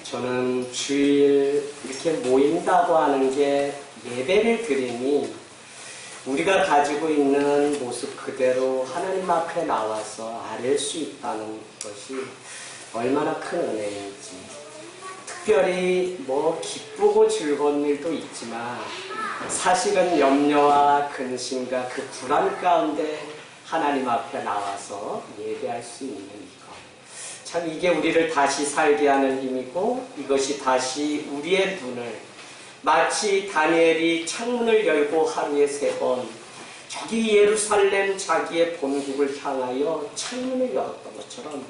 저는 주일 이렇게 모인다고 하는 게 예배를 드리니 우리가 가지고 있는 모습 그대로 하나님 앞에 나와서 아뢰 수 있다는 것이 얼마나 큰 은혜인지. 특별히 기쁘고 즐거운 일도 있지만 사실은 염려와 근심과 그 불안 가운데 하나님 앞에 나와서 예배할 수 있는 이것. 참 이게 우리를 다시 살게 하는 힘이고 이것이 다시 우리의 눈을 마치 다니엘이 창문을 열고 하루에 3번 저기 예루살렘 자기의 본국을 향하여 창문을 열었던 것처럼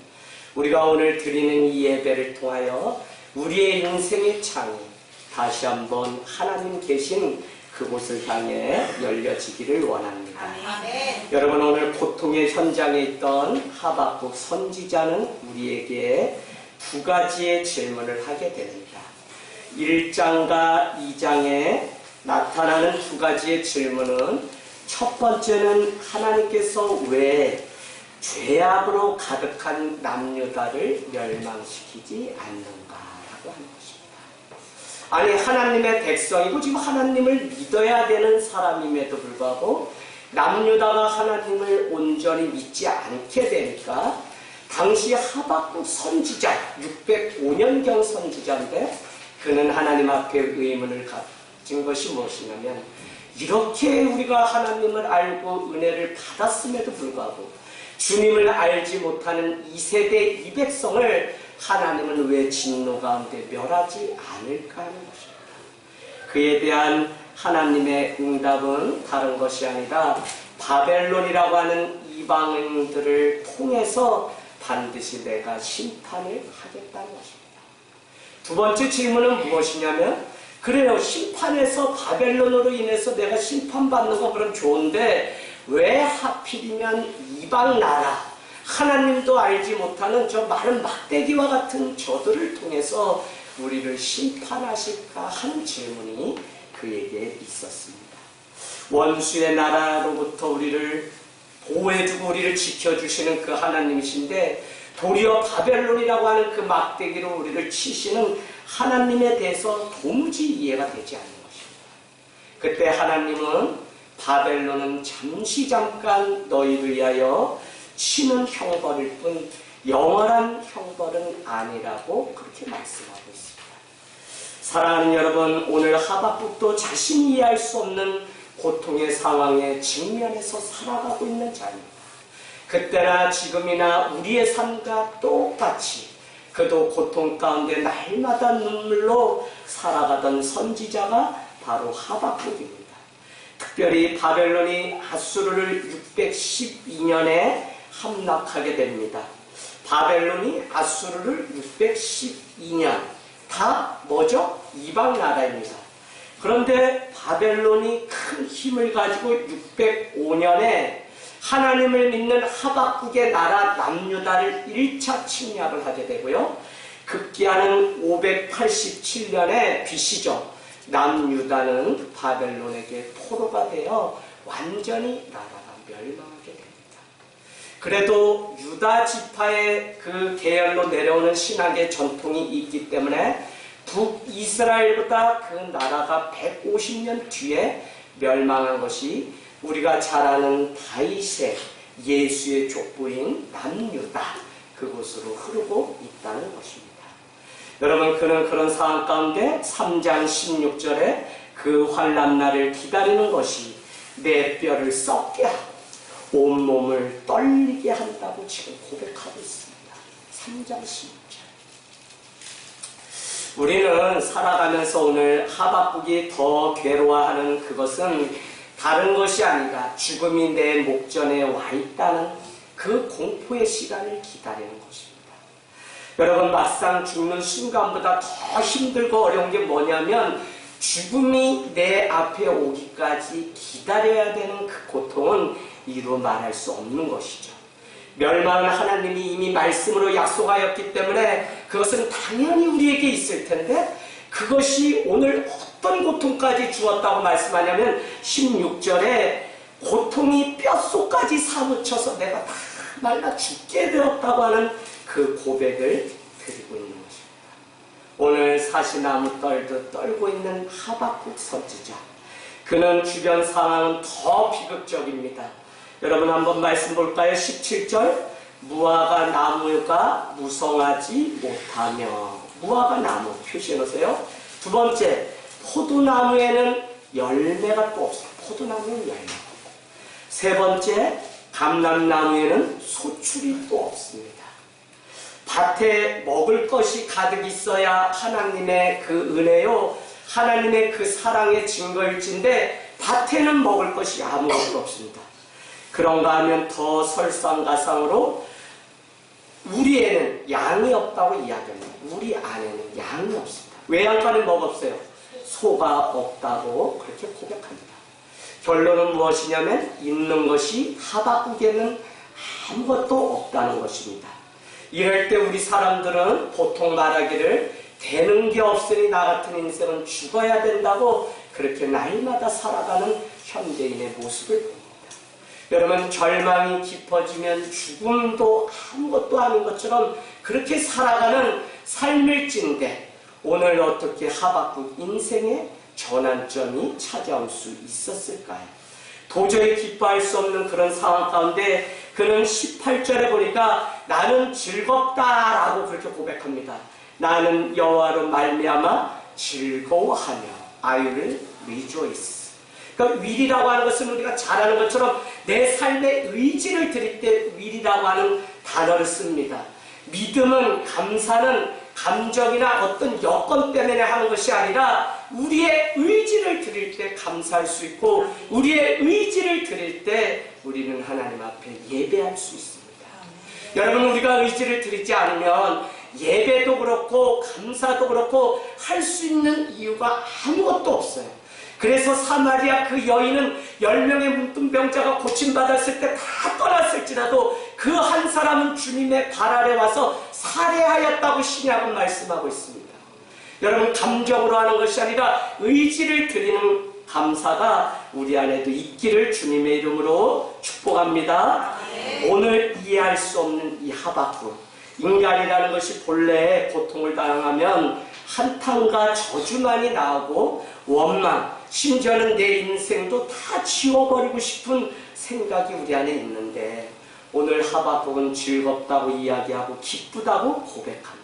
우리가 오늘 드리는 이 예배를 통하여 우리의 인생의 창이 다시 한번 하나님 계신 그곳을 향해 열려지기를 원합니다. 아멘. 여러분, 오늘 고통의 현장에 있던 하박국 선지자는 우리에게 2가지의 질문을 하게 됩니다. 1장과 2장에 나타나는 2가지의 질문은 첫 번째는 하나님께서 왜 죄악으로 가득한 남유다를 멸망시키지 않는가라고 하는 것입니다. 아니, 하나님의 백성이고 지금 하나님을 믿어야 되는 사람임에도 불구하고 남유다가 하나님을 온전히 믿지 않게 되니까 당시 하박국 선지자, 605년경 선지자인데 그는 하나님 앞에 의문을 가진 것이 무엇이냐면 이렇게 우리가 하나님을 알고 은혜를 받았음에도 불구하고 주님을 알지 못하는 2세대 이 백성을 하나님은 왜 진노 가운데 멸하지 않을까 하는 것입니다. 그에 대한 하나님의 응답은 다른 것이 아니라 바벨론이라고 하는 이방인들을 통해서 반드시 내가 심판을 하겠다는 것입니다. 두 번째 질문은 무엇이냐면 그래요, 심판에서 바벨론으로 인해서 내가 심판받는 거 그럼 좋은데 왜 하필이면 이방 나라 하나님도 알지 못하는 저 마른 막대기와 같은 저들을 통해서 우리를 심판하실까 하는 질문이 그에게 있었습니다. 원수의 나라로부터 우리를 보호해주고 우리를 지켜주시는 그 하나님이신데 도리어 바벨론이라고 하는 그 막대기로 우리를 치시는 하나님에 대해서 도무지 이해가 되지 않는 것입니다. 그때 하나님은 바벨론은 잠깐 너희를 위하여 치는 형벌일 뿐 영원한 형벌은 아니라고 그렇게 말씀하고 있습니다. 사랑하는 여러분, 오늘 하박국도 자신이 이해할 수 없는 고통의 상황에 직면해서 살아가고 있는 자입니다. 그때나 지금이나 우리의 삶과 똑같이 그도 고통 가운데 날마다 눈물로 살아가던 선지자가 바로 하박국입니다. 특별히 바벨론이 아수르를 612년에 함락하게 됩니다. 바벨론이 아수르를 612년 다 뭐죠? 이방 나라입니다. 그런데 바벨론이 큰 힘을 가지고 605년에 하나님을 믿는 하박국의 나라 남유다를 1차 침략을 하게 되고요. 급기야는 587년에 BC죠. 남유다는 바벨론에게 포로가 되어 완전히 나라가 멸망하게 됩니다. 그래도 유다 지파의 그 계열로 내려오는 신학의 전통이 있기 때문에 북이스라엘보다 그 나라가 150년 뒤에 멸망한 것이 우리가 잘 아는 다윗의 예수의 족보인 남유다 그곳으로 흐르고 있다는 것입니다. 여러분, 그는 그런 상황 가운데 3장 16절에 그 환난날을 기다리는 것이 내 뼈를 썩게 하고 온몸을 떨리게 한다고 지금 고백하고 있습니다. 3장 16절. 우리는 살아가면서 오늘 하박국이 더 괴로워하는 그것은 다른 것이 아니라 죽음이 내 목전에 와 있다는 그 공포의 시간을 기다리는 것입니다. 여러분, 막상 죽는 순간보다 더 힘들고 어려운 게 뭐냐면 죽음이 내 앞에 오기까지 기다려야 되는 그 고통은 이루 말할 수 없는 것이죠. 멸망은 하나님이 이미 말씀으로 약속하였기 때문에 그것은 당연히 우리에게 있을 텐데 그것이 오늘 어떤 고통까지 주었다고 말씀하냐면 16절에 고통이 뼛속까지 사무쳐서 내가 다 말라 죽게 되었다고 하는 그 고백을 드리고 있는 것입니다. 오늘 사시나무 떨듯 떨고 있는 하박국 선지자. 그는 주변 상황은 더 비극적입니다. 여러분 한번 말씀 볼까요? 17절. 무화과 나무가 무성하지 못하며. 무화과 나무 표시해 놓으세요. 두 번째, 포도나무에는 열매가 또 없어요. 포도나무에는 열매가 없고. 세 번째, 감람나무에는 소출이 또 없습니다. 밭에 먹을 것이 가득 있어야 하나님의 그 은혜요, 하나님의 그 사랑의 증거일진데 밭에는 먹을 것이 아무것도 없습니다. 그런가 하면 더 설상가상으로 우리에는 양이 없다고 이야기합니다. 우리 안에는 양이 없습니다. 외양간에 뭐가 없어요? 소가 없다고 그렇게 고백합니다. 결론은 무엇이냐면 있는 것이 하박국에는 아무것도 없다는 것입니다. 이럴 때 우리 사람들은 보통 말하기를 되는 게 없으니 나 같은 인생은 죽어야 된다고 그렇게 날마다 살아가는 현대인의 모습을 봅니다. 여러분, 절망이 깊어지면 죽음도 아무것도 아닌 것처럼 그렇게 살아가는 삶일진데 오늘 어떻게 하박국 인생의 전환점이 찾아올 수 있었을까요? 도저히 기뻐할 수 없는 그런 상황 가운데 그는 18절에 보니까 나는 즐겁다라고 그렇게 고백합니다. 나는 여호와로 말미암아 즐거워하며 I will rejoice. 그러니까 will이라고 하는 것은 우리가 잘 아는 것처럼 내 삶의 의지를 드릴 때 will이라고 하는 단어를 씁니다. 믿음은, 감사는 감정이나 어떤 여건 때문에 하는 것이 아니라 우리의 의지를 드릴 때 감사할 수 있고 우리의 의지를 드릴 때 우리는 하나님 앞에 예배할 수 있습니다. 여러분, 우리가 의지를 드리지 않으면 예배도 그렇고 감사도 그렇고 할 수 있는 이유가 아무것도 없어요. 그래서 사마리아 그 여인은 10명의 문둥병자가 고침받았을 때 다 떠났을지라도 그 한 사람은 주님의 발 아래 와서 살해하였다고 신약은 말씀하고 있습니다. 여러분, 감정으로 하는 것이 아니라 의지를 드리는 감사가 우리 안에도 있기를 주님의 이름으로 축복합니다. 오늘 이해할 수 없는 이 하박국, 인간이라는 것이 본래 고통을 당하면 한탄과 저주만이 나오고 원망, 심지어는 내 인생도 다 지워버리고 싶은 생각이 우리 안에 있는데 오늘 하박국은 즐겁다고 이야기하고 기쁘다고 고백합니다.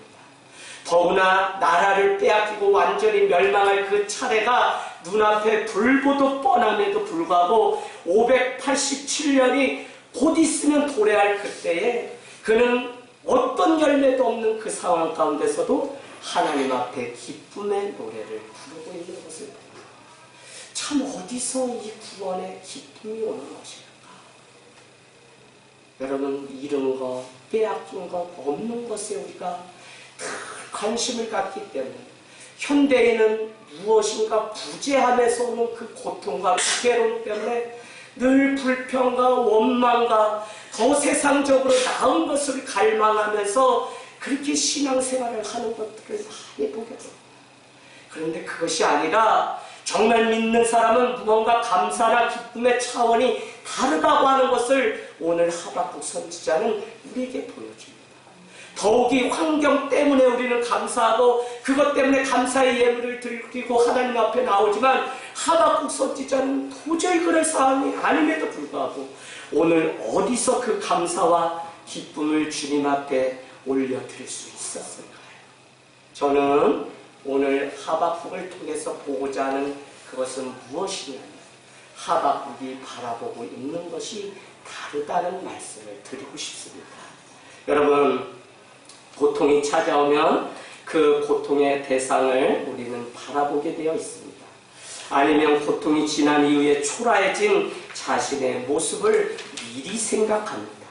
더구나 나라를 빼앗기고 완전히 멸망할 그 차례가 눈앞에 불보듯 뻔함에도 불구하고 587년이 곧 있으면 도래할 그때에 그는 어떤 열매도 없는 그 상황 가운데서도 하나님 앞에 기쁨의 노래를 부르고 있는 것을 봅니다. 참 어디서 이 구원의 기쁨이 오는 것일까? 여러분, 잃은 것, 빼앗긴 것, 없는 것에 우리가 늘 관심을 갖기 때문에 현대인은 무엇인가 부재함에서 오는 그 고통과 괴로움 때문에 늘 불평과 원망과 더 세상적으로 나은 것을 갈망하면서 그렇게 신앙생활을 하는 것들을 많이 보게 됩니다. 그런데 그것이 아니라 정말 믿는 사람은 무언가 감사나 기쁨의 차원이 다르다고 하는 것을 오늘 하박국 선지자는 우리에게 보여줍니다. 더욱이 환경 때문에 우리는 감사하고 그것 때문에 감사의 예물을 드리고 하나님 앞에 나오지만 하박국 선지자는 도저히 그럴 상황이 아님에도 불구하고 오늘 어디서 그 감사와 기쁨을 주님 앞에 올려드릴 수 있었을까요? 저는 오늘 하박국을 통해서 보고자 하는 그것은 무엇이냐면 하박국이 바라보고 있는 것이 다르다는 말씀을 드리고 싶습니다. 여러분, 고통이 찾아오면 그 고통의 대상을 우리는 바라보게 되어 있습니다. 아니면 고통이 지난 이후에 초라해진 자신의 모습을 미리 생각합니다.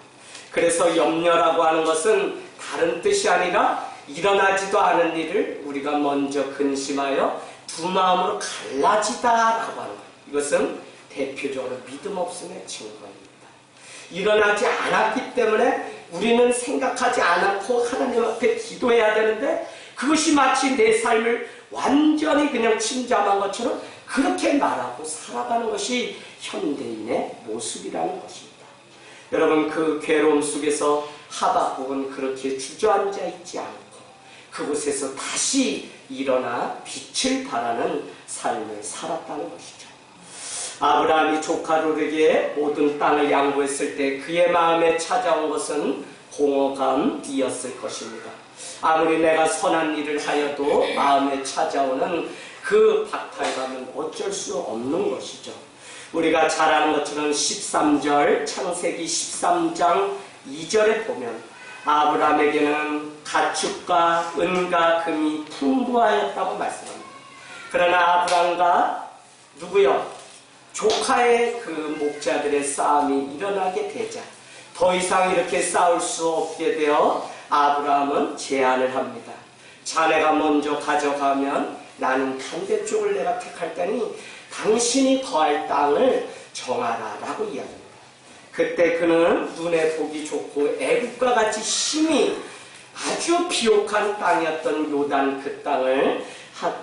그래서 염려라고 하는 것은 다른 뜻이 아니라 일어나지도 않은 일을 우리가 먼저 근심하여 두 마음으로 갈라지다라고 하는 것. 이것은 대표적으로 믿음 없음의 증거입니다. 일어나지 않았기 때문에 우리는 생각하지 않고 하나님 앞에 기도해야 되는데 그것이 마치 내 삶을 완전히 그냥 침잠한 것처럼 그렇게 말하고 살아가는 것이 현대인의 모습이라는 것입니다. 여러분, 그 괴로움 속에서 하박국은 그렇게 주저앉아 있지 않고 그곳에서 다시 일어나 빛을 발하는 삶을 살았다는 것이죠. 아브라함이 조카 롯에게 모든 땅을 양보했을 때 그의 마음에 찾아온 것은 공허감이었을 것입니다. 아무리 내가 선한 일을 하여도 마음에 찾아오는 그 박탈감은 어쩔 수 없는 것이죠. 우리가 잘 아는 것처럼 13절, 창세기 13장 2절에 보면 아브라함에게는 가축과 은과 금이 풍부하였다고 말씀합니다. 그러나 아브라함과 누구요? 조카의 그 목자들의 싸움이 일어나게 되자 더 이상 이렇게 싸울 수 없게 되어 아브라함은 제안을 합니다. 자네가 먼저 가져가면 나는 반대쪽을 내가 택할 테니 당신이 거할 땅을 정하라 라고 이야기합니다. 그때 그는 눈에 보기 좋고 애국과 같이 힘이 아주 비옥한 땅이었던 요단 그 땅을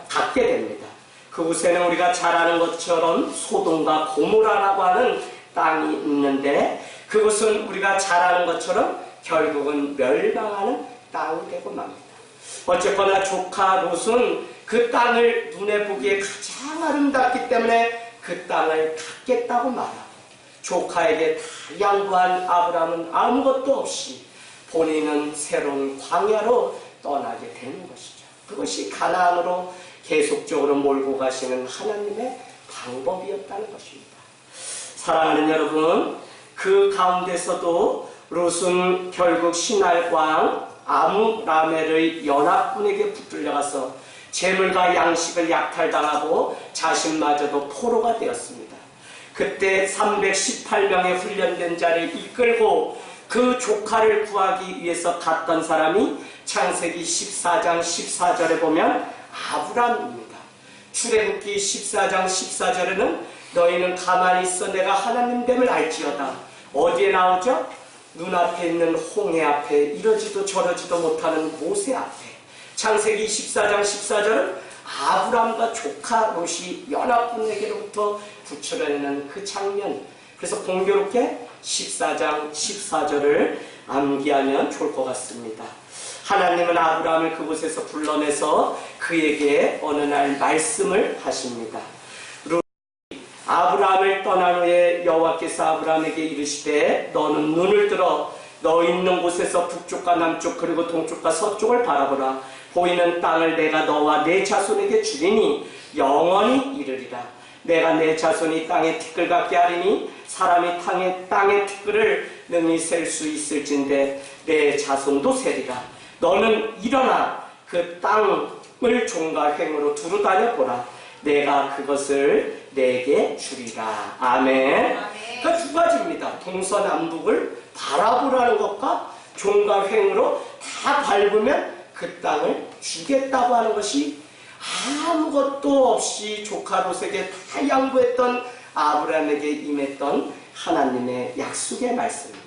갖게 됩니다. 그곳에는 우리가 잘 아는 것처럼 소돔과 고모라라고 하는 땅이 있는데 그것은 우리가 잘 아는 것처럼 결국은 멸망하는 땅이 되고 맙니다. 어쨌거나 조카 롯은 그 땅을 눈에 보기에 가장 아름답기 때문에 그 땅을 갖겠다고 말하고 조카에게 다 양보한 아브라함은 아무것도 없이 본인은 새로운 광야로 떠나게 되는 것이죠. 그것이 가나안으로 계속적으로 몰고 가시는 하나님의 방법이었다는 것입니다. 사랑하는 여러분, 그 가운데서도 롯은 결국 시날광 아므라멜의 연합군에게 붙들려가서 재물과 양식을 약탈당하고 자신마저도 포로가 되었습니다. 그때 318명의 훈련된 자를 이끌고 그 조카를 구하기 위해서 갔던 사람이 창세기 14장 14절에 보면 아브람입니다. 출애굽기 14장 14절에는 너희는 가만히 있어 내가 하나님 됨을 알지어다. 어디에 나오죠? 눈앞에 있는 홍해 앞에 이러지도 저러지도 못하는 모세 앞에. 창세기 14장 14절은 아브람과 조카 롯이 연합군에게로부터 구출해내는 그 장면. 그래서 공교롭게 14장 14절을 암기하면 좋을 것 같습니다. 하나님은 아브람을 그곳에서 불러내서 그에게 어느 날 말씀을 하십니다. 아브람을 떠난 후에 여호와께서 아브람에게 이르시되 너는 눈을 들어 너 있는 곳에서 북쪽과 남쪽 그리고 동쪽과 서쪽을 바라보라. 보이는 땅을 내가 너와 내 자손에게 주리니 영원히 이르리라. 내가 내 자손이 땅의 티끌 같게 하리니 사람이 땅의 티끌을 능히 셀 수 있을진데 내 자손도 세리라. 너는 일어나 그 땅을 종과 횡으로 두루 다녀보라. 내가 그것을 내게 주리라. 아멘. 그 두 가지입니다. 동서남북을 바라보라는 것과 종과 횡으로 다 밟으면 그 땅을 주겠다고 하는 것이 아무것도 없이 조카 롯에게 다 양보했던 아브라함에게 임했던 하나님의 약속의 말씀입니다.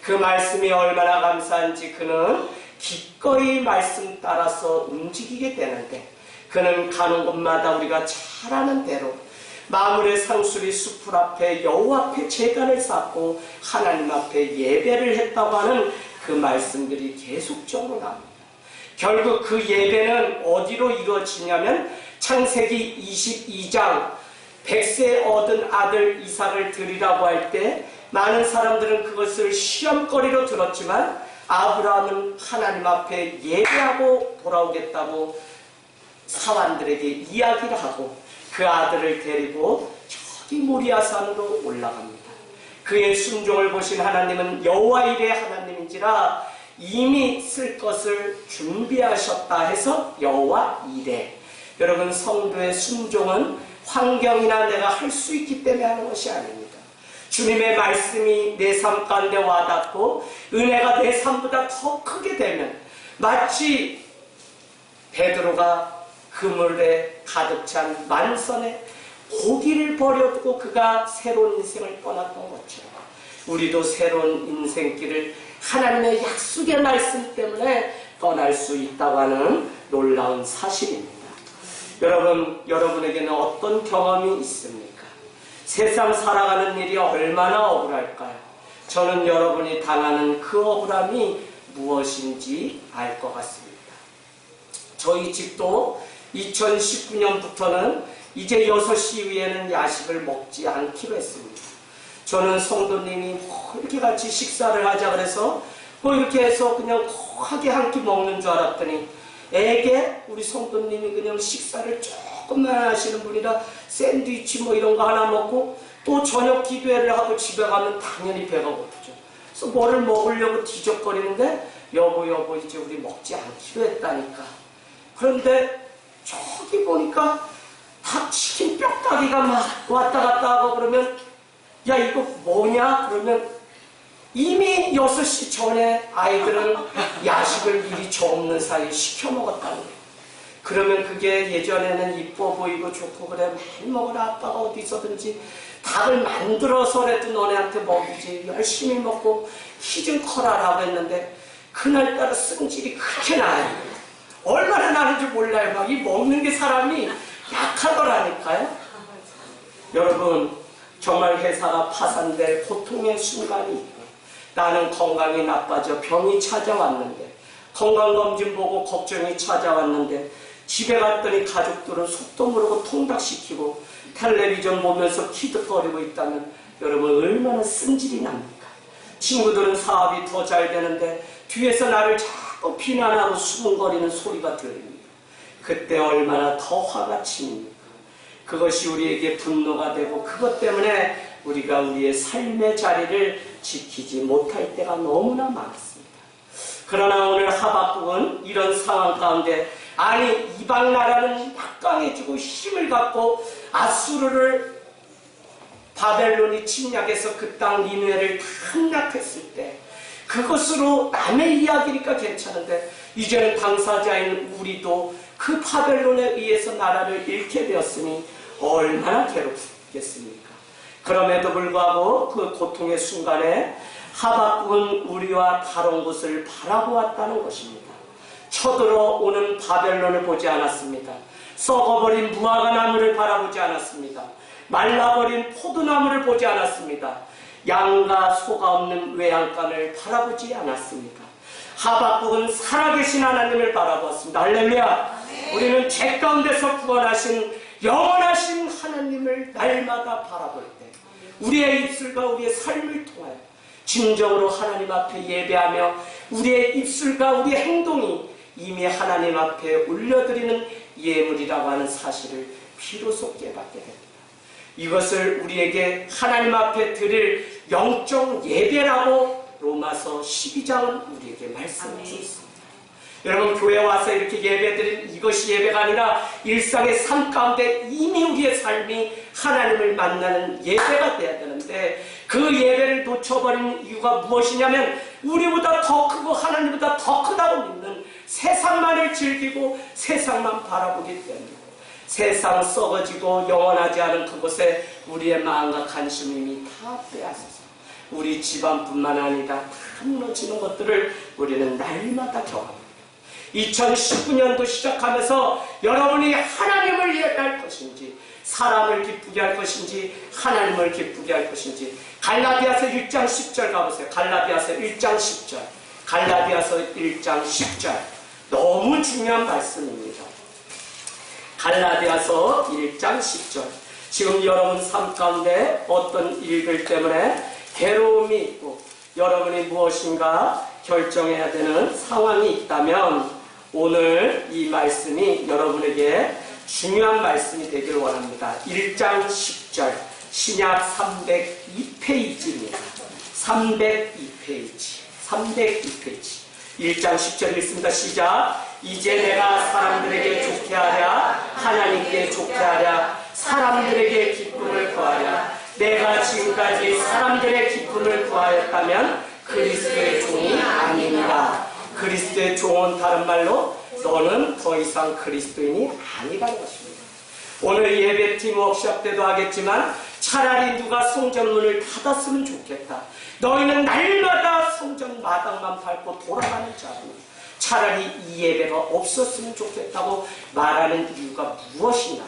그 말씀이 얼마나 감사한지 그는 기꺼이 말씀 따라서 움직이게 되는데 그는 가는 곳마다 우리가 잘 아는 대로 마물의 상수리 숲을 앞에 여호와 앞에 제단을 쌓고 하나님 앞에 예배를 했다고 하는 그 말씀들이 계속적으로 나옵니다. 결국 그 예배는 어디로 이루어지냐면 창세기 22장 100세 얻은 아들 이삭을 드리라고 할 때 많은 사람들은 그것을 시험거리로 들었지만 아브라함은 하나님 앞에 예배하고 돌아오겠다고 사환들에게 이야기를 하고 그 아들을 데리고 저기 모리아산으로 올라갑니다. 그의 순종을 보신 하나님은 여호와 일의 하나님인지라 이미 쓸 것을 준비하셨다 해서 여호와 이레. 여러분, 성도의 순종은 환경이나 내가 할 수 있기 때문에 하는 것이 아닙니다. 주님의 말씀이 내 삶 가운데 와닿고 은혜가 내 삶보다 더 크게 되면 마치 베드로가 그물에 가득 찬 만선에 고기를 버려두고 그가 새로운 인생을 떠났던 것처럼 우리도 새로운 인생길을 하나님의 약속의 말씀 때문에 떠날 수 있다고 하는 놀라운 사실입니다. 여러분, 여러분에게는 어떤 경험이 있습니까? 세상 살아가는 일이 얼마나 억울할까요? 저는 여러분이 당하는 그 억울함이 무엇인지 알 것 같습니다. 저희 집도 2019년부터는 이제 6시 이후에는 야식을 먹지 않기로 했습니다. 저는 성도님이 뭐 이렇게 같이 식사를 하자 그래서 뭐 이렇게 해서 그냥 거하게 한 끼 먹는 줄 알았더니 애게 우리 성도님이 그냥 식사를 조금만 하시는 분이라 샌드위치 뭐 이런 거 하나 먹고 또 저녁 기도회를 하고 집에 가면 당연히 배가 고프죠. 그래서 뭐를 먹으려고 뒤적거리는데 여보 이제 우리 먹지 않기로 했다니까. 그런데 저기 보니까 닭치킨 뼈다귀가 막 왔다 갔다 하고 그러면 야 이거 뭐냐? 그러면 이미 6시 전에 아이들은 야식을 미리 저 없는 사이에 시켜 먹었다는 거예요. 그러면 그게 예전에는 이뻐 보이고 좋고 그래 많이 먹어라 아빠가 어디서든지 닭을 만들어서라도 너네한테 먹이지 열심히 먹고 키 좀 커라라고 했는데 그날따라 승질이 그렇게 나요. 얼마나 나는지 몰라요. 막 이 먹는 게 사람이 약하더라니까요. 여러분 정말 회사가 파산될 고통의 순간이 있고 나는 건강이 나빠져 병이 찾아왔는데 건강검진 보고 걱정이 찾아왔는데 집에 갔더니 가족들은 속도 모르고 통닭시키고 텔레비전 보면서 키득거리고 있다면 여러분 얼마나 승질이 납니까? 친구들은 사업이 더 잘 되는데 뒤에서 나를 자꾸 비난하고 수군거리는 소리가 들립니다. 그때 얼마나 더 화가 칩니까? 그것이 우리에게 분노가 되고 그것 때문에 우리가 우리의 삶의 자리를 지키지 못할 때가 너무나 많습니다. 그러나 오늘 하박국은 이런 상황 가운데 아니 이방 나라는 막강해지고 힘을 갖고 아수르를 바벨론이 침략해서 그 땅 니느웨를 함락했을 때 그것으로 남의 이야기니까 괜찮은데 이제는 당사자인 우리도 그 바벨론에 의해서 나라를 잃게 되었으니 얼마나 괴롭겠습니까? 그럼에도 불구하고 그 고통의 순간에 하박국은 우리와 다른 곳을 바라보았다는 것입니다. 쳐들어오는 바벨론을 보지 않았습니다. 썩어버린 무화과 나무를 바라보지 않았습니다. 말라버린 포도나무를 보지 않았습니다. 양과 소가 없는 외양간을 바라보지 않았습니다. 하박국은 살아계신 하나님을 바라보았습니다. 할렐루야! 우리는 죄 가운데서 구원하신 영원하신 하나님을 날마다 바라볼 때 우리의 입술과 우리의 삶을 통하여 진정으로 하나님 앞에 예배하며 우리의 입술과 우리의 행동이 이미 하나님 앞에 올려드리는 예물이라고 하는 사실을 비로소 깨닫게 됩니다. 이것을 우리에게 하나님 앞에 드릴 영적 예배라고 로마서 12장은 우리에게 말씀해 주었습니다. 여러분 교회 와서 이렇게 예배드린 이것이 예배가 아니라 일상의 삶 가운데 이미 우리의 삶이 하나님을 만나는 예배가 돼야 되는데 그 예배를 놓쳐버린 이유가 무엇이냐면 우리보다 더 크고 하나님보다 더 크다고 믿는 세상만을 즐기고 세상만 바라보기 때문에 세상 썩어지고 영원하지 않은 그곳에 우리의 마음과 관심이 이미 다 빼앗아서 우리 집안뿐만 아니라 다 무너지는 것들을 우리는 날마다 경험합니다. 2019년도 시작하면서 여러분이 하나님을 예배할 것인지 사람을 기쁘게 할 것인지 하나님을 기쁘게 할 것인지 갈라디아서 1장 10절 가보세요. 갈라디아서 1장 10절 갈라디아서 1장 10절 너무 중요한 말씀입니다. 갈라디아서 1장 10절 지금 여러분 삶 가운데 어떤 일들 때문에 괴로움이 있고 여러분이 무엇인가 결정해야 되는 상황이 있다면 오늘 이 말씀이 여러분에게 중요한 말씀이 되길 원합니다. 1장 10절 신약 302페이지입니다. 302페이지 1장 10절 읽습니다. 시작. 이제 내가 사람들에게 좋게 하랴 하나님께 좋게 하랴 사람들에게 기쁨을 구하랴 내가 지금까지 사람들의 기쁨을 구하였다면 그리스도의 종이 아닙니다. 그리스도의 종은 다른 말로 너는 더 이상 그리스도인이 아니라는 것입니다. 오늘 예배팀 워크숍 때도 하겠지만 차라리 누가 성전문을 닫았으면 좋겠다. 너희는 날마다 성전 마당만 밟고 돌아가는 자니 차라리 이 예배가 없었으면 좋겠다고 말하는 이유가 무엇이냐.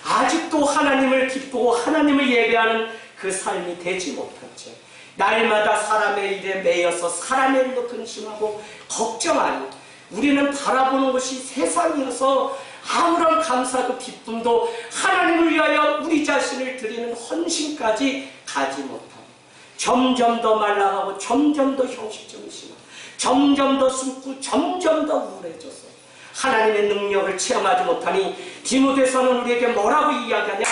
아직도 하나님을 기쁘고 하나님을 예배하는 그 삶이 되지 못한 채 날마다 사람의 일에 매여서 사람의 일로 근심하고 걱정하니 우리는 바라보는 것이 세상이어서 아무런 감사도 기쁨도 하나님을 위하여 우리 자신을 드리는 헌신까지 가지 못하고 점점 더 말라가고 점점 더 형식적이 심하고 점점 더 숨고 점점 더 우울해져서 하나님의 능력을 체험하지 못하니 디모데서는 우리에게 뭐라고 이야기하냐?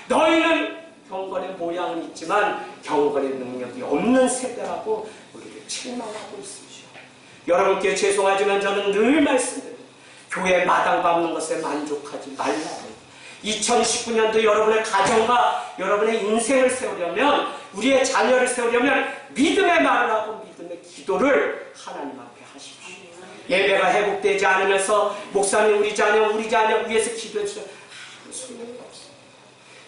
너희는 경건의 모양은 있지만 경건의 능력이 없는 세대라고 우리를 책망하고 있습니다. 여러분께 죄송하지만 저는 늘 말씀드립니다. 교회 마당 밟는 것에 만족하지 말라고. 2019년도 여러분의 가정과 여러분의 인생을 세우려면, 우리의 자녀를 세우려면 믿음의 말을 하고 믿음의 기도를 하나님 앞에 하십시오. 예배가 회복되지 않으면서 목사님 우리 자녀 위해서 기도해 주세요. 아무 소용이 없어요.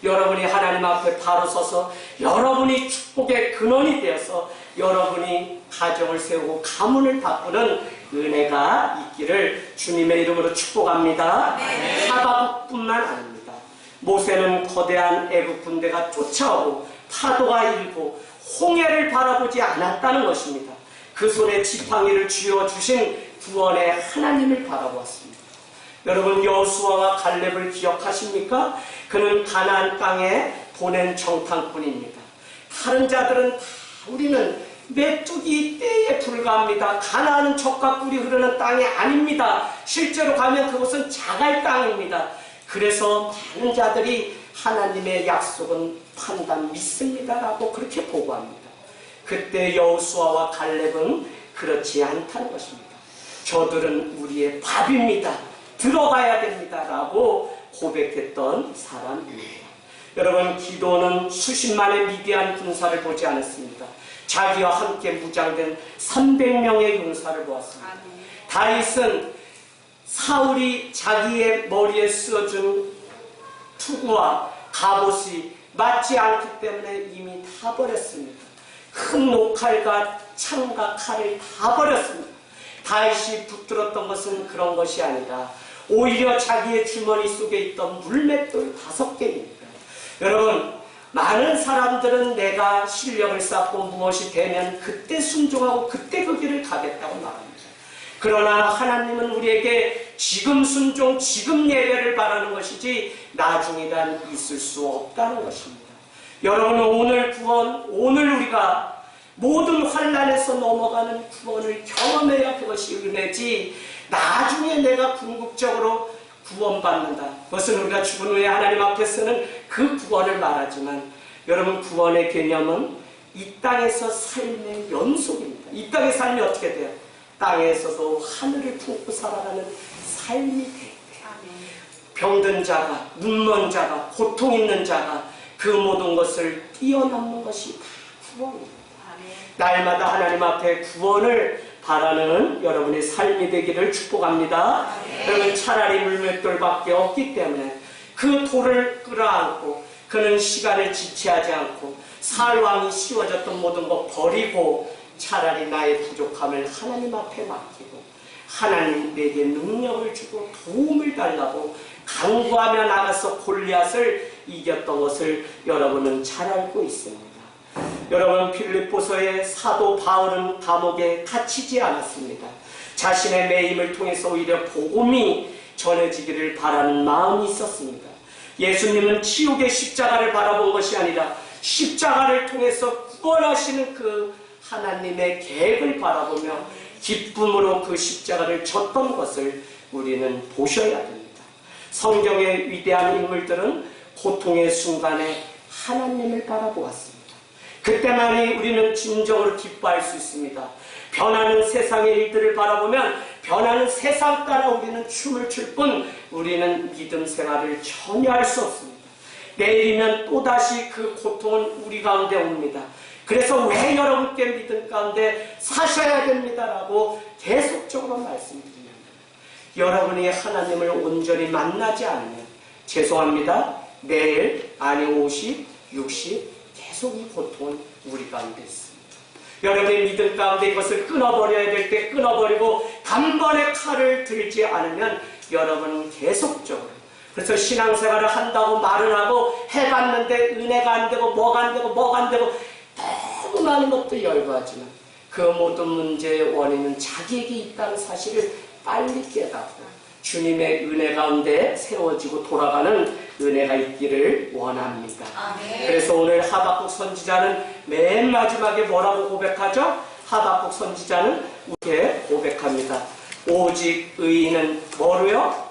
여러분이 하나님 앞에 바로 서서 여러분이 축복의 근원이 되어서 여러분이 가정을 세우고 가문을 바꾸는 은혜가 있기를 주님의 이름으로 축복합니다. 하바국뿐만 아닙니다. 모세는 거대한 애국 군대가 쫓아오고 파도가 일고 홍해를 바라보지 않았다는 것입니다. 그 손에 지팡이를 쥐어주신 구원의 하나님을 바라보았습니다. 여러분, 여호수아와 갈렙을 기억하십니까? 그는 가나안 땅에 보낸 정탐꾼입니다. 다른 자들은 다 우리는 메뚜기 떼에 불과합니다. 가나안은 젖과 꿀이 흐르는 땅이 아닙니다. 실제로 가면 그곳은 자갈 땅입니다. 그래서 많은 자들이 하나님의 약속은 판단 믿습니다라고 그렇게 보고합니다. 그때 여호수아와 갈렙은 그렇지 않다는 것입니다. 저들은 우리의 밥입니다. 들어가야 됩니다라고 고백했던 사람입니다. 여러분, 기도는 수십만의 미디안 군사를 보지 않았습니다. 자기와 함께 무장된 300명의 용사를 보았습니다. 다윗은 사울이 자기의 머리에 쓰어준 투구와 갑옷이 맞지 않기 때문에 이미 다 버렸습니다. 큰 녹칼과 창과 칼을 다 버렸습니다. 다윗이 붙들었던 것은 그런 것이 아니라 오히려 자기의 주머니 속에 있던 물맷돌 5개입니다. 여러분, 많은 사람들은 내가 실력을 쌓고 무엇이 되면 그때 순종하고 그때 그 길을 가겠다고 말합니다. 그러나 하나님은 우리에게 지금 순종, 지금 예배를 바라는 것이지 나중이란 있을 수 없다는 것입니다. 여러분, 오늘 구원, 오늘 우리가 모든 환난에서 넘어가는 구원을 경험해야 그것이 은혜지, 나중에 내가 궁극적으로 구원받는다, 그것은 우리가 죽은 후에 하나님 앞에서는 그 구원을 말하지만, 여러분, 구원의 개념은 이 땅에서 삶의 연속입니다. 이 땅의 삶이 어떻게 돼요? 땅에서도 하늘을 품고 살아가는 삶이 돼요. 병든 자가, 눈먼 자가, 고통 있는 자가 그 모든 것을 뛰어넘는 것이 다 구원입니다. 날마다 하나님 앞에 구원을 바라는 여러분의 삶이 되기를 축복합니다. 여러분, 차라리 물맷돌밖에 없기 때문에 그 돌을 끌어안고 그는 시간을 지체하지 않고 살왕이 씌워졌던 모든 것 버리고 차라리 나의 부족함을 하나님 앞에 맡기고 하나님 내게 능력을 주고 도움을 달라고 간구하며 나가서 골리앗을 이겼던 것을 여러분은 잘 알고 있습니다. 여러분, 빌립보서의 사도 바울은 감옥에 갇히지 않았습니다. 자신의 매임을 통해서 오히려 복음이 전해지기를 바라는 마음이 있었습니다. 예수님은 지옥의 십자가를 바라본 것이 아니라 십자가를 통해서 구원하시는 그 하나님의 계획을 바라보며 기쁨으로 그 십자가를 졌던 것을 우리는 보셔야 됩니다. 성경의 위대한 인물들은 고통의 순간에 하나님을 바라보았습니다. 그때만이 우리는 진정으로 기뻐할 수 있습니다. 변하는 세상의 일들을 바라보면 변하는 세상 따라 우리는 춤을 출 뿐 우리는 믿음 생활을 전혀 할 수 없습니다. 내일이면 또다시 그 고통은 우리 가운데 옵니다. 그래서 왜 여러분께 믿음 가운데 사셔야 됩니다라고 계속적으로 말씀드립니다. 여러분이 하나님을 온전히 만나지 않으면 죄송합니다. 내일, 아니 50, 60 계속 이 고통은 우리 가운데 있습니다. 여러분의 믿음 가운데 이것을 끊어버려야 될 때 끊어버리고 단번에 칼을 들지 않으면 여러분은 계속적으로, 그래서 신앙생활을 한다고 말은 하고 해봤는데 은혜가 안 되고 뭐가 안 되고 뭐가 안 되고 너무 많은 것도 열거하지만 그 모든 문제의 원인은 자기에게 있다는 사실을 빨리 깨닫고 주님의 은혜 가운데 세워지고 돌아가는 은혜가 있기를 원합니다. 아멘. 그래서 오늘 하박국 선지자는 맨 마지막에 뭐라고 고백하죠? 하박국 선지자는 이렇게 고백합니다. 오직 의인은 뭐로요?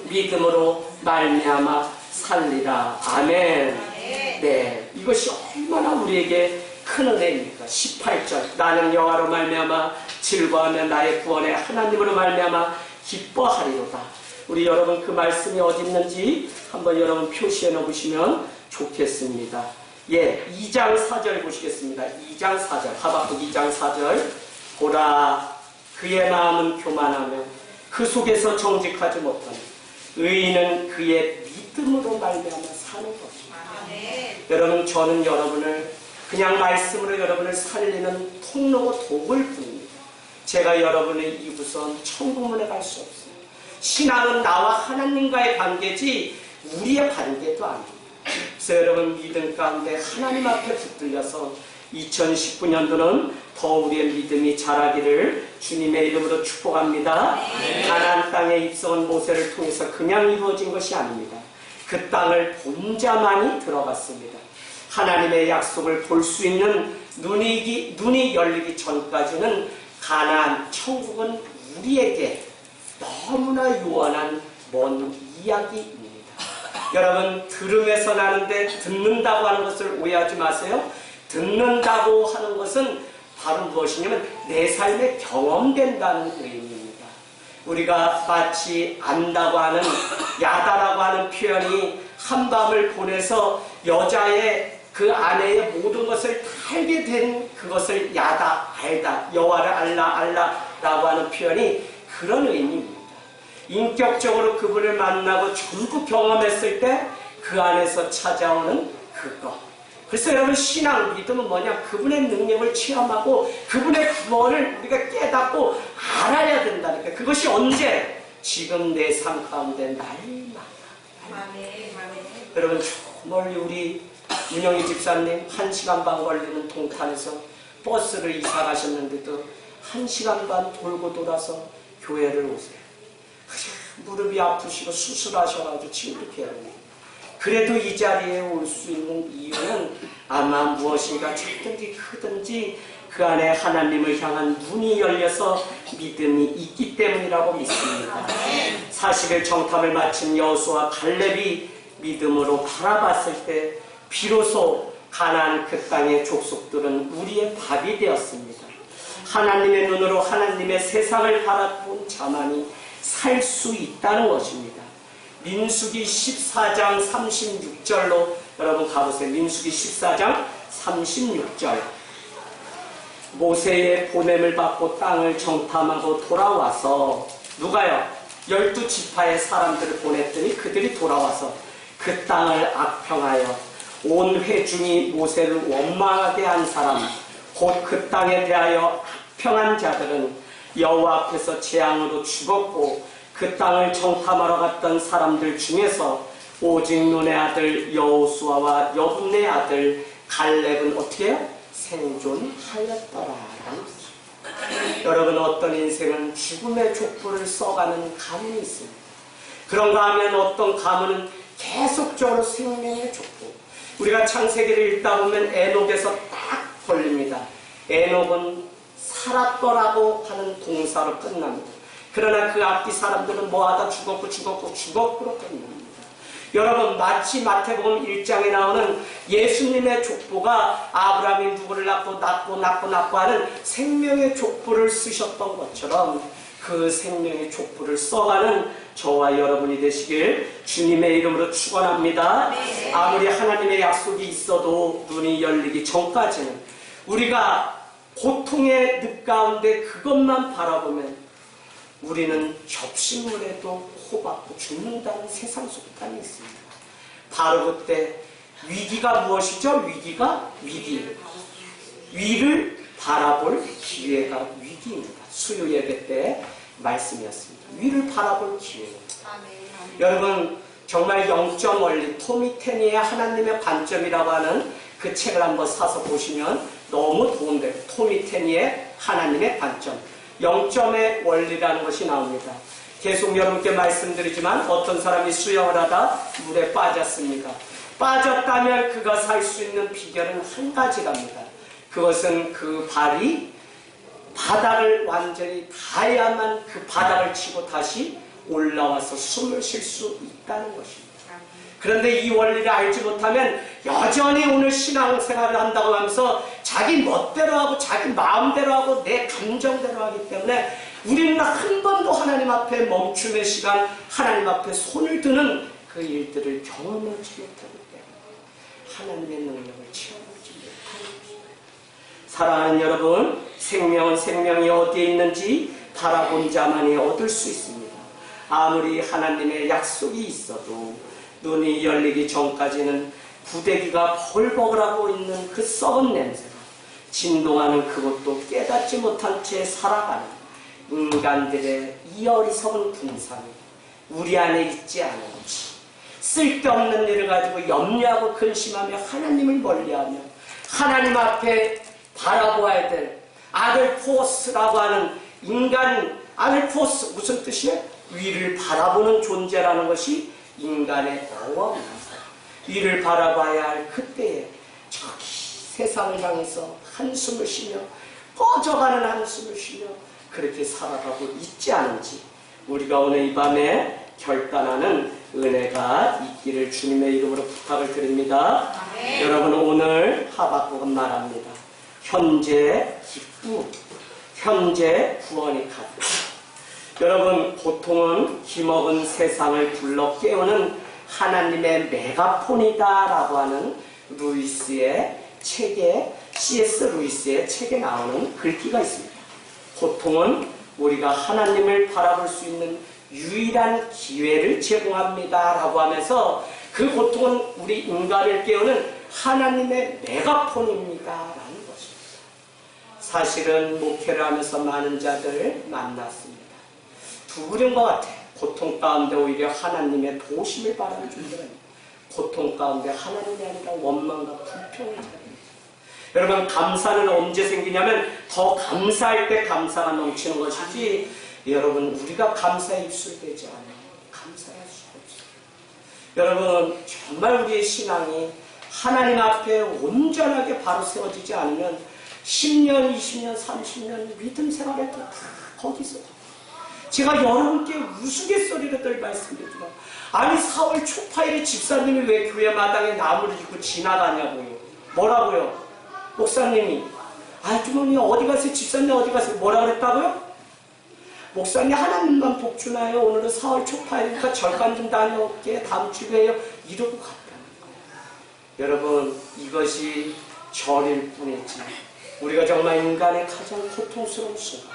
믿음으로 말미암아 살리라. 아멘. 네, 이것이 얼마나 우리에게 큰 은혜입니까? 18절 나는 여호와로 말미암아 즐거워하며 나의 구원의 하나님으로 말미암아 기뻐하리로다. 우리 여러분 그 말씀이 어디 있는지 한번 여러분 표시해 놓으시면 좋겠습니다. 예, 2장 4절 보시겠습니다. 2장 4절 하박국 2장 4절 보라 그의 마음은 교만하며 그 속에서 정직하지 못하며 의인은 그의 믿음으로 말미암아 사는 것입니다. 여러분 저는 여러분을 그냥 말씀으로 여러분을 살리는 통로고 도구일 뿐입니다. 제가 여러분의 이부선 천국문에 갈 수 없어요. 신앙은 나와 하나님과의 관계지 우리의 관계도 아닙니다. 그래서 여러분 믿음 가운데 하나님 앞에 붙들려서 2019년도는 더 우리의 믿음이 자라기를 주님의 이름으로 축복합니다. 가나안 땅에 입성한 모세를 통해서 그냥 이루어진 것이 아닙니다. 그 땅을 본 자만이 들어갔습니다. 하나님의 약속을 볼 수 있는 눈이 열리기 전까지는 가나안 천국은 우리에게 너무나 유언한 먼 이야기입니다. 여러분 들음에서 나는데 듣는다고 하는 것을 오해하지 마세요. 듣는다고 하는 것은 바로 무엇이냐면 내 삶에 경험된다는 의미입니다. 우리가 마치 안다고 하는 야다라고 하는 표현이 한밤을 보내서 여자의 그 아내의 모든 것을 다 알게 된 그것을 야다, 알다, 여호와를 알라라고 하는 표현이 그런 의미입니다. 인격적으로 그분을 만나고 전부 경험했을 때 그 안에서 찾아오는 그것. 그래서 여러분 신앙, 믿음은 뭐냐? 그분의 능력을 체험하고 그분의 구원을 우리가 깨닫고 알아야 된다니까. 그것이 언제? 지금 내 삶 가운데 날마다. 여러분 저 멀리 우리 윤영희 집사님 1시간 반 걸리는 동탄에서 버스를 이사 가셨는데도 1시간 반 돌고 돌아서 교회를 오세요. 무릎이 아프시고 수술하셔가지고 지금 이렇게 해요. 그래도 이 자리에 올 수 있는 이유는 아마 무엇인가 작든지 크든지 그 안에 하나님을 향한 눈이 열려서 믿음이 있기 때문이라고 믿습니다. 40일 정탐을 마친 여호수아 갈렙이 믿음으로 바라봤을 때 비로소 가나안 그 땅의 족속들은 우리의 밥이 되었습니다. 하나님의 눈으로 하나님의 세상을 바라본 자만이 살 수 있다는 것입니다. 민수기 14장 36절로 여러분 가보세요. 민수기 14장 36절 모세의 보냄을 받고 땅을 정탐하고 돌아와서 누가요? 12지파의 사람들을 보냈더니 그들이 돌아와서 그 땅을 악평하여 온 회중이 모세를 원망하게 한 사람 곧 그 땅에 대하여 악평한 자들은 여호와 앞에서 재앙으로 죽었고 그 땅을 정탐하러 갔던 사람들 중에서 오직 눈의 아들 여호수아와 여분의 아들 갈렙은 어떻게 해요? 생존하였더라. 여러분 어떤 인생은 죽음의 족보를 써가는 가문이 있습니다. 그런가 하면 어떤 가문은 계속적으로 생명의 족보. 우리가 창세기를 읽다 보면 에녹에서 딱 걸립니다. 에녹은 살았더라고 하는 동사로 끝납니다. 그러나 그 앞뒤 사람들은 뭐하다 죽었고로 끝납니다. 여러분 마치 마태복음 1장에 나오는 예수님의 족보가 아브라함이 누구를 낳고 하는 생명의 족보를 쓰셨던 것처럼 그 생명의 족보를 써가는 저와 여러분이 되시길 주님의 이름으로 축원합니다. 아무리 하나님의 약속이 있어도 눈이 열리기 전까지는 우리가 고통의 늪 가운데 그것만 바라보면 우리는 접신물에도 호받고 죽는다는 세상 속담이 있습니다. 바로 그때 위기가 무엇이죠? 위기가 위기. 위를 바라볼 기회가 위기입니다. 수요 예배 때 말씀이었습니다. 위를 바라볼 기회입니다. 여러분 정말 영적 원리 토미 테니의 하나님의 관점이라고 하는 그 책을 한번 사서 보시면 너무 도움돼요. 토미 테니의 하나님의 관점. 영점의 원리라는 것이 나옵니다. 계속 여러분께 말씀드리지만 어떤 사람이 수영을 하다 물에 빠졌습니다. 빠졌다면 그가 살 수 있는 비결은 한 가지랍니다. 그것은 그 발이 바닥을 완전히 닿아야만 그 바닥을 치고 다시 올라와서 숨을 쉴 수 있다는 것입니다. 그런데 이 원리를 알지 못하면 여전히 오늘 신앙생활을 한다고 하면서 자기 멋대로 하고 자기 마음대로 하고 내 감정대로 하기 때문에 우리는 한 번도 하나님 앞에 멈춤의 시간, 하나님 앞에 손을 드는 그 일들을 경험하지 못하기 때문에 하나님의 능력을 체험하지 못하는 것입니다. 사랑하는 여러분, 생명은 생명이 어디에 있는지 바라본 자만이 얻을 수 있습니다. 아무리 하나님의 약속이 있어도 눈이 열리기 전까지는 부대기가 벌벅을하고 있는 그 썩은 냄새가 진동하는 그것도 깨닫지 못한 채 살아가는 인간들의 이 어리석은 분상이 우리 안에 있지 않은지, 쓸데없는 일을 가지고 염려하고 근심하며 하나님을 멀리하며 하나님 앞에 바라보아야 될 아델포스라고 하는 인간, 아델포스 무슨 뜻이에요? 위를 바라보는 존재라는 것이 인간의 어원입니다. 위를 바라봐야 할 그때에 저기 세상을 향해서 한숨을 쉬며 꺼져가는 한숨을 쉬며 그렇게 살아가고 있지 않은지 우리가 오늘 이 밤에 결단하는 은혜가 있기를 주님의 이름으로 부탁을 드립니다. 여러분, 오늘 하박국은 말합니다. 현재 기쁨, 현재 구원이 가득. 여러분, 고통은 기먹은 세상을 불러 깨우는 하나님의 메가폰이다라고 하는 루이스의 책에, C.S. 루이스의 책에 나오는 글귀가 있습니다. 고통은 우리가 하나님을 바라볼 수 있는 유일한 기회를 제공합니다라고 하면서 그 고통은 우리 인간을 깨우는 하나님의 메가폰입니다라는 것입니다. 사실은 목회를 하면서 많은 자들을 만났습니다. 두려운 것 같아. 고통 가운데 오히려 하나님의 도심을 바라는 존재가 고통 가운데 하나님이 아니라 원망과 불평을 자릅니다. 여러분, 감사는 언제 생기냐면 더 감사할 때 감사가 넘치는 것이지 여러분, 우리가 감사에 입술되지 않아요. 감사할 수가 없어요. 여러분, 정말 우리의 신앙이 하나님 앞에 온전하게 바로 세워지지 않으면 10년, 20년, 30년 믿음 생활에도 다 거기서 제가 여러분께 우스갯소리로 늘 말씀드리지만 아니 4월 초파일에 집사님이 왜 교회 마당에 나무를 짓고 지나가냐고요. 뭐라고요? 목사님이 주머니 어디 가세요? 집사님 어디 가세요? 뭐라 그랬다고요? 목사님 하나님만 복 주나요? 오늘은 4월 초파일이니까 절간 좀 다녀올게. 다음 주에요. 이러고 갔다는 거예요. 여러분, 이것이 절일 뿐이지 우리가 정말 인간의 가장 고통스러운 순간,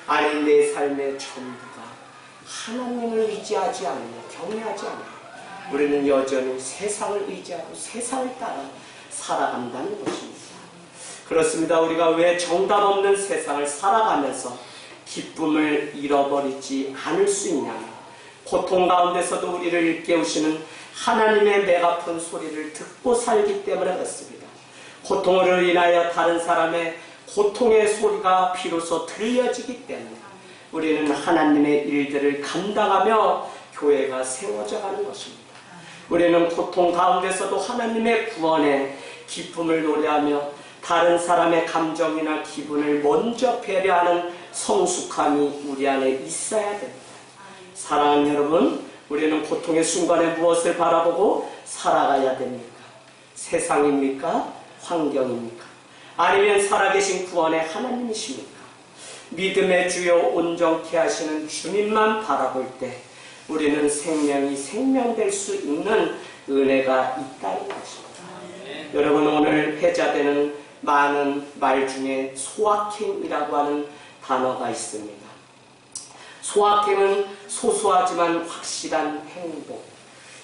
아니 내 삶의 전부가 하나님을 의지하지 않으며 경외하지 않으며 우리는 여전히 세상을 의지하고 세상을 따라 살아간다는 것입니다. 그렇습니다. 우리가 왜 정답 없는 세상을 살아가면서 기쁨을 잃어버리지 않을 수 있냐면 고통 가운데서도 우리를 일깨우시는 하나님의 메가폰 소리를 듣고 살기 때문에 그렇습니다. 고통으로 인하여 다른 사람의 고통의 소리가 비로소 들려지기 때문에 우리는 하나님의 일들을 감당하며 교회가 세워져 가는 것입니다. 우리는 고통 가운데서도 하나님의 구원에 기쁨을 노래하며 다른 사람의 감정이나 기분을 먼저 배려하는 성숙함이 우리 안에 있어야 됩니다. 사랑하는 여러분, 우리는 고통의 순간에 무엇을 바라보고 살아가야 됩니까? 세상입니까? 환경입니까? 아니면 살아계신 구원의 하나님이십니까? 믿음의 주요 온전케 하시는 주님만 바라볼 때 우리는 생명이 생명될 수 있는 은혜가 있다는 것입니다. 여러분, 오늘 회자되는 많은 말 중에 소확행이라고 하는 단어가 있습니다. 소확행은 소소하지만 확실한 행복.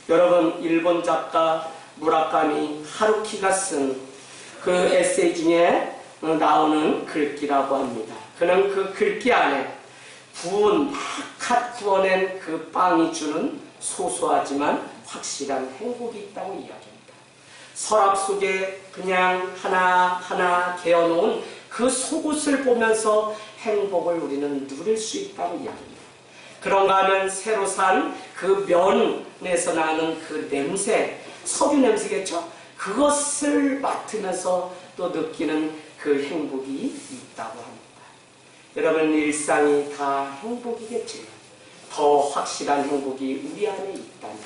여러분, 일본 작가 무라카미 하루키가 쓴 그 에세이 중에 나오는 글귀라고 합니다. 그는 그 글귀 안에 구운, 갓 구워낸 그 빵이 주는 소소하지만 확실한 행복이 있다고 이야기합니다. 서랍 속에 그냥 하나하나 개어놓은 그 속옷을 보면서 행복을 우리는 누릴 수 있다고 이야기합니다. 그런가 하면 새로 산 그 면에서 나는 그 냄새, 석유 냄새겠죠? 그것을 맡으면서 또 느끼는 그 행복이 있다고 합니다. 여러분, 일상이 다 행복이겠지만 더 확실한 행복이 우리 안에 있다면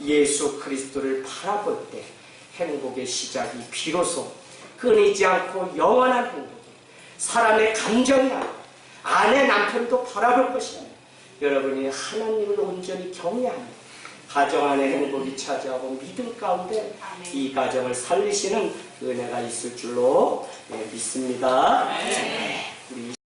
예수 그리스도를 바라볼 때 행복의 시작이 비로소 끊이지 않고 영원한 행복이 사람의 감정이 아니라 아내 남편도 바라볼 것이 아니라 여러분이 하나님을 온전히 경외하는 가정 안에 행복이 차지하고 믿음 가운데 이 가정을 살리시는 은혜가 있을 줄로 믿습니다. 우리